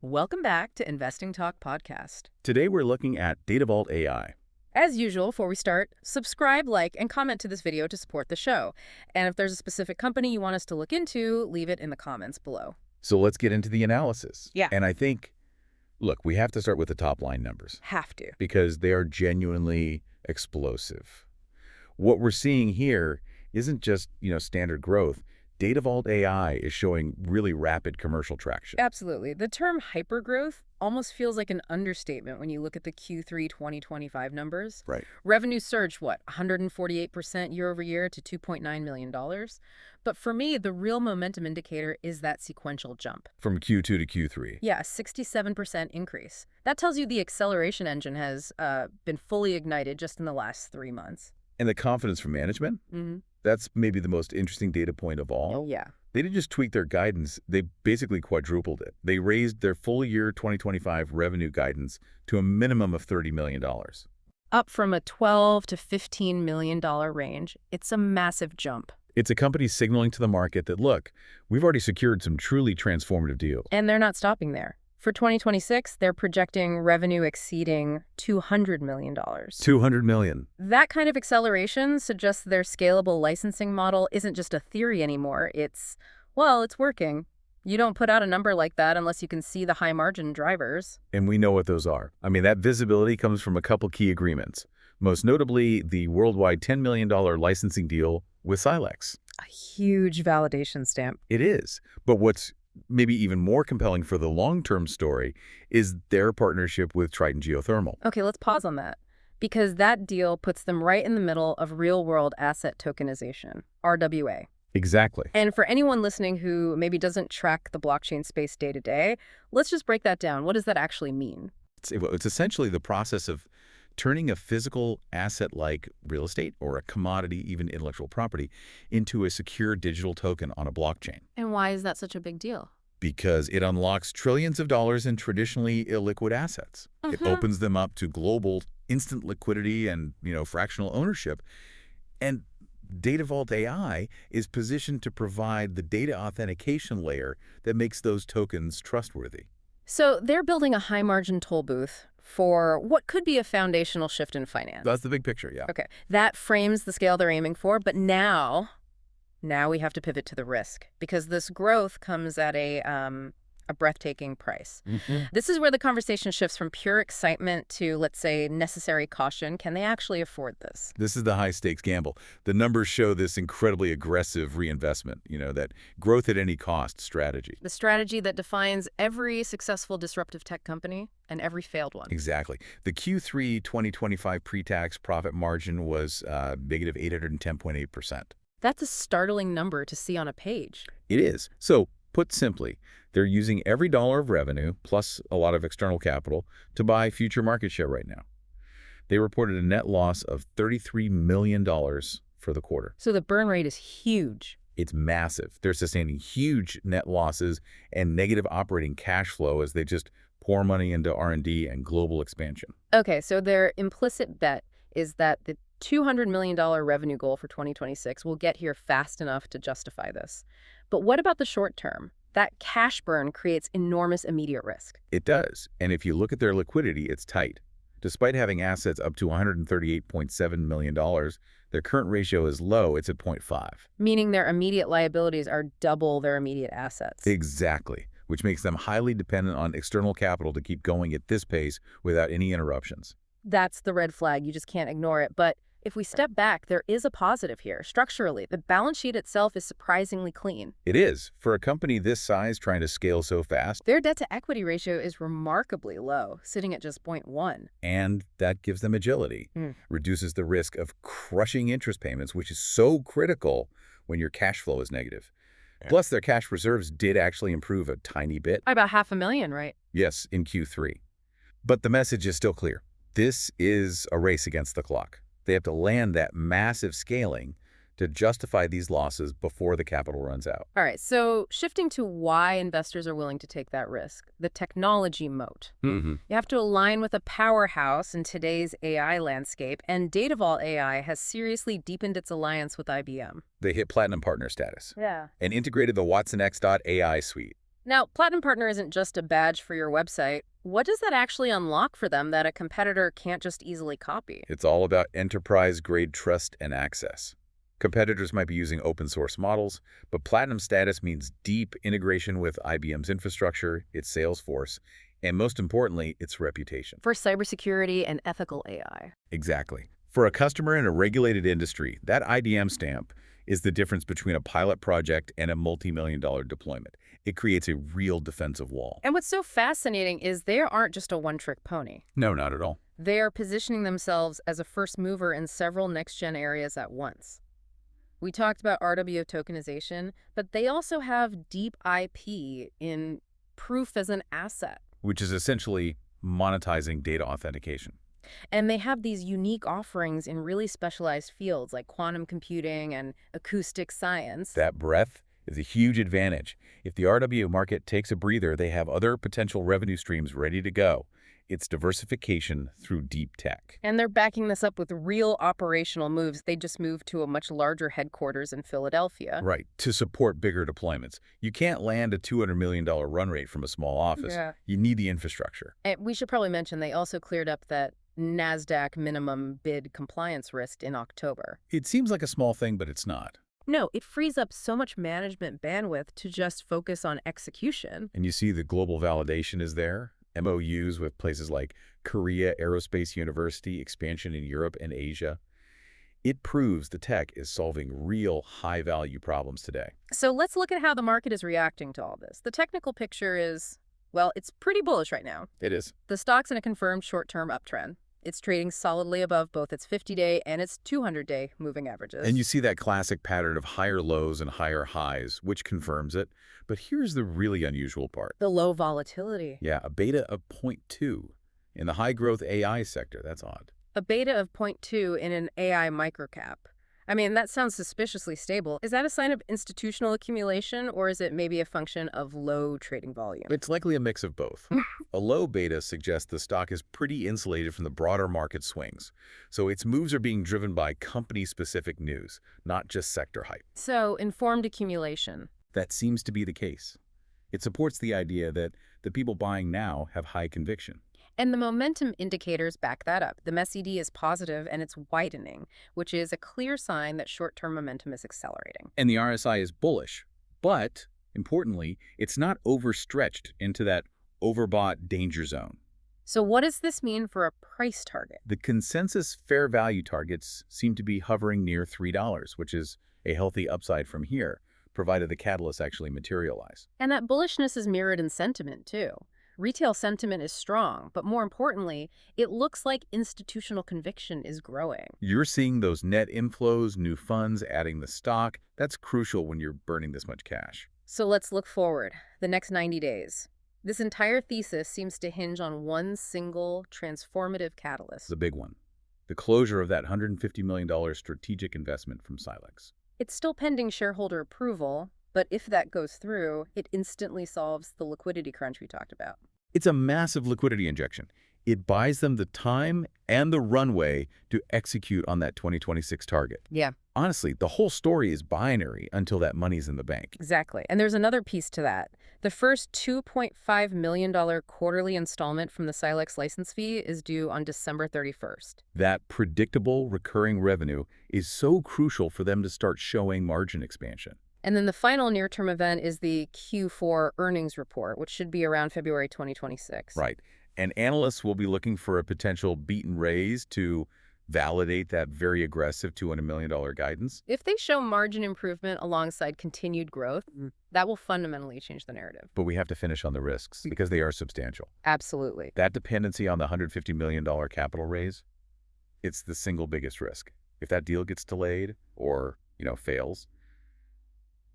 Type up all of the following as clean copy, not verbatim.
Welcome back to Investing Talk Podcast. Today we're looking at DataVault AI. As usual, before we start, subscribe, like, and comment to this video to support the show. And if there's a specific company you want us to look into, leave it in the comments below. So let's get into the analysis. Yeah. And I think, look, we have to start with the top line numbers. Have to. Because they are genuinely explosive. What we're seeing here isn't just, standard growth. DataVault AI is showing really rapid commercial traction. Absolutely. The term hypergrowth almost feels like an understatement when you look at the Q3 2025 numbers. Right. Revenue surged, 148% year over year to $2.9 million. But for me, the real momentum indicator is that sequential jump. From Q2 to Q3. Yeah, 67% increase. That tells you the acceleration engine has been fully ignited just in the last 3 months. And the confidence from management? Mm-hmm. That's maybe the most interesting data point of all. Oh, yeah. They didn't just tweak their guidance, they basically quadrupled it. They raised their full year 2025 revenue guidance to a minimum of $30 million. Up from a $12 to $15 million range. It's a massive jump. It's a company signaling to the market that, look, we've already secured some truly transformative deals. And they're not stopping there. For 2026, they're projecting revenue exceeding $200 million. $200 million. That kind of acceleration suggests their scalable licensing model isn't just a theory anymore. It's working. You don't put out a number like that unless you can see the high margin drivers. And we know what those are. I mean, that visibility comes from a couple key agreements. Most notably, the worldwide $10 million licensing deal with Silex. A huge validation stamp. It is. But what's maybe even more compelling for the long-term story is their partnership with Triton Geothermal. Okay, let's pause on that, because that deal puts them right in the middle of real-world asset tokenization, RWA. Exactly. And for anyone listening who maybe doesn't track the blockchain space day to day, let's just break that down. What does that actually mean? It's essentially the process of turning a physical asset like real estate or a commodity, even intellectual property, into a secure digital token on a blockchain. And why is that such a big deal? Because it unlocks trillions of dollars in traditionally illiquid assets. It opens them up to global instant liquidity and, fractional ownership. And DataVault AI is positioned to provide the data authentication layer that makes those tokens trustworthy. So they're building a high-margin toll booth for what could be a foundational shift in finance. That's the big picture, yeah. Okay, that frames the scale they're aiming for, but now we have to pivot to the risk, because this growth comes at a breathtaking price. This is where the conversation shifts from pure excitement to, let's say, necessary caution. Can they actually afford this? This is the high-stakes gamble. The numbers show this incredibly aggressive reinvestment, that growth at any cost strategy. The strategy that defines every successful disruptive tech company and every failed one. Exactly. The Q3 2025 pre-tax profit margin was negative 810.8%. That's a startling number to see on a page. It is. So, put simply, they're using every dollar of revenue, plus a lot of external capital, to buy future market share right now. They reported a net loss of $33 million for the quarter. So the burn rate is huge. It's massive. They're sustaining huge net losses and negative operating cash flow as they just pour money into R&D and global expansion. Okay, so their implicit bet is that the $200 million revenue goal for 2026 will get here fast enough to justify this. But what about the short term? That cash burn creates enormous immediate risk. It does. And if you look at their liquidity, it's tight. Despite having assets up to $138.7 million, their current ratio is low. It's at 0.5. Meaning their immediate liabilities are double their immediate assets. Exactly, which makes them highly dependent on external capital to keep going at this pace without any interruptions. That's the red flag. You just can't ignore it. But if we step back, there is a positive here. Structurally, the balance sheet itself is surprisingly clean. It is. For a company this size trying to scale so fast. Their debt-to-equity ratio is remarkably low, sitting at just 0.1. And that gives them agility, reduces the risk of crushing interest payments, which is so critical when your cash flow is negative. Yeah. Plus, their cash reserves did actually improve a tiny bit. By about $500,000, right? Yes, in Q3. But the message is still clear. This is a race against the clock. They have to land that massive scaling to justify these losses before the capital runs out. All right, so shifting to why investors are willing to take that risk, the technology moat. You have to align with a powerhouse in today's AI landscape, and DataVault AI has seriously deepened its alliance with IBM. They hit platinum partner status. Yeah. And integrated the WatsonX.ai suite. Now, Platinum Partner isn't just a badge for your website. What does that actually unlock for them that a competitor can't just easily copy? It's all about enterprise-grade trust and access. Competitors might be using open-source models, but Platinum status means deep integration with IBM's infrastructure, its sales force, and most importantly, its reputation. For cybersecurity and ethical AI. Exactly. For a customer in a regulated industry, that IDM stamp is the difference between a pilot project and a multi-million-dollar deployment. It creates a real defensive wall. And what's so fascinating is they aren't just a one-trick pony. No, not at all. They are positioning themselves as a first mover in several next-gen areas at once. We talked about RWO tokenization, but they also have deep IP in proof as an asset. Which is essentially monetizing data authentication. And they have these unique offerings in really specialized fields like quantum computing and acoustic science. That breadth is a huge advantage. If the RWO market takes a breather, they have other potential revenue streams ready to go. It's diversification through deep tech. And they're backing this up with real operational moves. They just moved to a much larger headquarters in Philadelphia. Right, to support bigger deployments. You can't land a $200 million run rate from a small office. Yeah. You need the infrastructure. And we should probably mention they also cleared up that Nasdaq minimum bid compliance risk in October. It seems like a small thing, but it's not. No, it frees up so much management bandwidth to just focus on execution. And you see the global validation is there. MOUs with places like Korea Aerospace University, expansion in Europe and Asia. It proves the tech is solving real high-value problems today. So let's look at how the market is reacting to all this. The technical picture is, well, it's pretty bullish right now. It is. The stock's in a confirmed short-term uptrend. It's trading solidly above both its 50-day and its 200-day moving averages. And you see that classic pattern of higher lows and higher highs, which confirms it. But here's the really unusual part. The low volatility. Yeah, a beta of 0.2 in the high-growth AI sector. That's odd. A beta of 0.2 in an AI microcap. I mean, that sounds suspiciously stable. Is that a sign of institutional accumulation, or is it maybe a function of low trading volume? It's likely a mix of both. A low beta suggests the stock is pretty insulated from the broader market swings. So its moves are being driven by company-specific news, not just sector hype. So, informed accumulation. That seems to be the case. It supports the idea that the people buying now have high conviction. And the momentum indicators back that up. The MESED is positive and it's widening, which is a clear sign that short-term momentum is accelerating. And the RSI is bullish, but importantly, it's not overstretched into that overbought danger zone. So what does this mean for a price target? The consensus fair value targets seem to be hovering near $3, which is a healthy upside from here, provided the catalysts actually materialize. And that bullishness is mirrored in sentiment, too. Retail sentiment is strong, but more importantly, it looks like institutional conviction is growing. You're seeing those net inflows, new funds, adding the stock. That's crucial when you're burning this much cash. So let's look forward, the next 90 days. This entire thesis seems to hinge on one single transformative catalyst. The big one. The closure of that $150 million strategic investment from Silex. It's still pending shareholder approval, but if that goes through, it instantly solves the liquidity crunch we talked about. It's a massive liquidity injection. It buys them the time and the runway to execute on that 2026 target. Yeah. Honestly, the whole story is binary until that money's in the bank. Exactly. And there's another piece to that. The first $2.5 million quarterly installment from the Silex license fee is due on December 31st. That predictable, recurring revenue is so crucial for them to start showing margin expansion. And then the final near-term event is the Q4 earnings report, which should be around February 2026. Right. And analysts will be looking for a potential beat and raise to validate that very aggressive $200 million guidance. If they show margin improvement alongside continued growth, that will fundamentally change the narrative. But we have to finish on the risks because they are substantial. Absolutely. That dependency on the $150 million capital raise, it's the single biggest risk. If that deal gets delayed or, fails,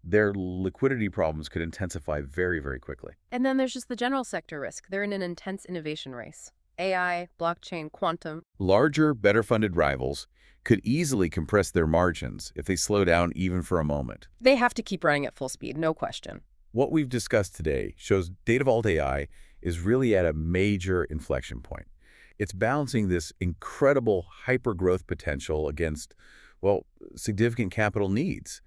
their liquidity problems could intensify very, very quickly. And then there's just the general sector risk. They're in an intense innovation race. AI, blockchain, quantum. Larger, better-funded rivals could easily compress their margins if they slow down even for a moment. They have to keep running at full speed, no question. What we've discussed today shows DataVault AI is really at a major inflection point. It's balancing this incredible hyper-growth potential against, significant capital needs.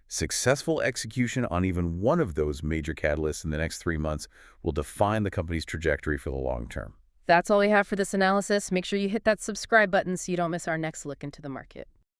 Successful execution on even one of those major catalysts in the next 3 months will define the company's trajectory for the long term. That's all we have for this analysis. Make sure you hit that subscribe button so you don't miss our next look into the market.